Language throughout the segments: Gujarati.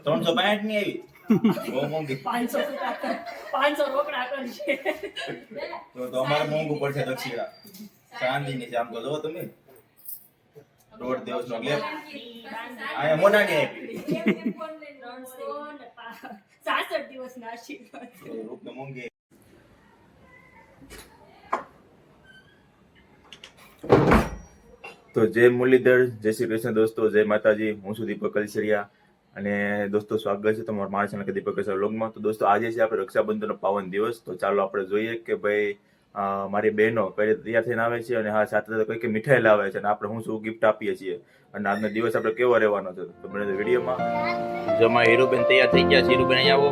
365 ની આવી બહુ મોંઘી 500 રોકડા કરશે તો અમારે મોંઘું પડશે દક્ષિણા ચાંદીની છે આમ તો જો તમે દોઢ દિવસનો લેપ આયા મોનાની આપી 366 દિવસના આશીર્વાદ રૂપિયા મોંઘી તો જય મુરલીધર, જય શ્રી કૃષ્ણ દોસ્તો, જય માતાજી. હું છું દીપક કલસરિયા અને દોસ્તો સ્વાગત છે તમારા મારા ચેનલ દીપક કલસરિયા વ્લોગમાં. તો દોસ્તો આજે છે આપણે રક્ષાબંધનનો પાવન દિવસ. તો ચાલો આપણે જોઈએ કે ભાઈ મારી બહેનો કઈ રીતે તૈયાર થઈને આવે છે અને હા સાથે સાથે કઈ કઈ મીઠાઈ લાવે છે અને આપણે શું ગિફ્ટ આપીએ છીએ અને આજનો દિવસ આપણે કેવો રહેવાનો છે તો મને વિડીયોમાં જમા હીરુબેન તૈયાર થઈ ગયા છે. હીરુબેન અહીંયા આવો.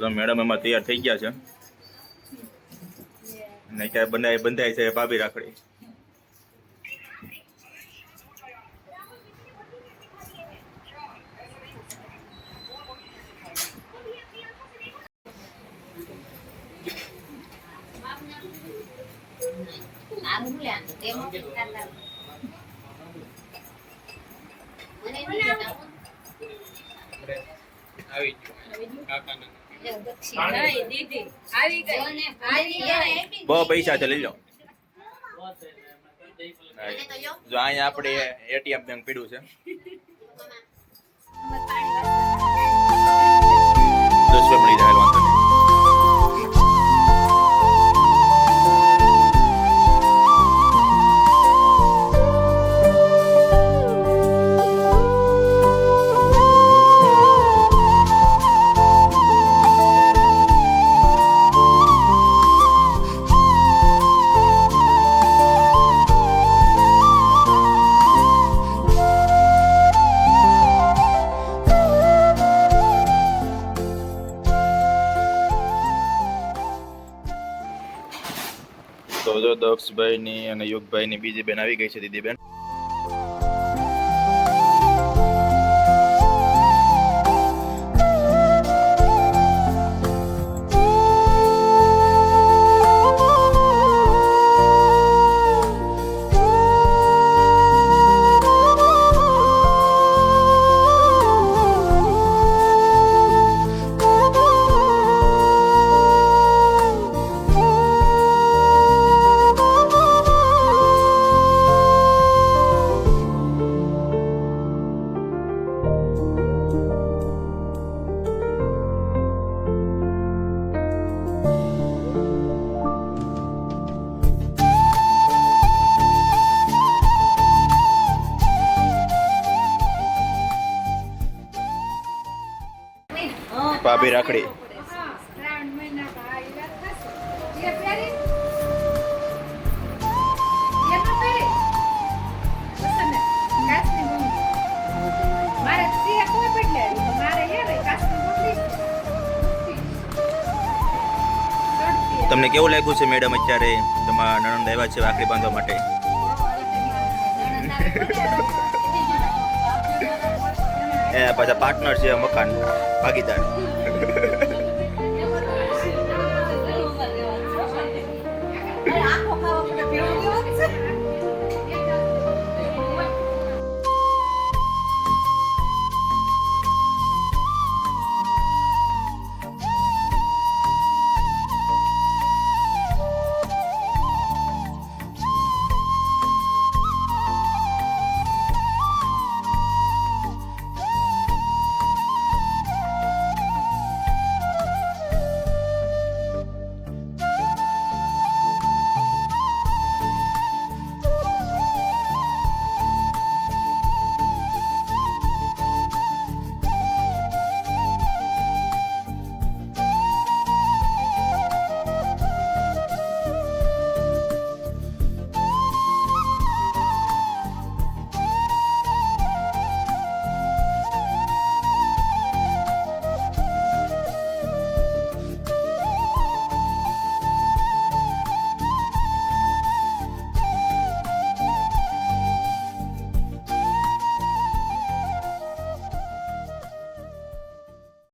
તો મેડમ એમાં તૈયાર થઈ ગયા છે અને ક્યારે બંધાય છે ભાભી રાખડી. બહુ પૈસા છે લઈ લો. જો અહીંયા આપણે એટીએમ બેંક પીડ્યું છે 10 રૂપિયા મળી જાય વાંધો નહીં. તો જો દક્ષભાઈ ની અને યુગભાઈ ની બીજી બેન આવી ગઈ છે, દીદી બેન. ભાભી રાખડી તમને કેવું લાગ્યું છે મેડમ અત્યારે તમારા નણંદ આવ્યા છે રાખડી બાંધવા માટે? એ પાછા પાર્ટનર છે મકાન ભાગીદાર.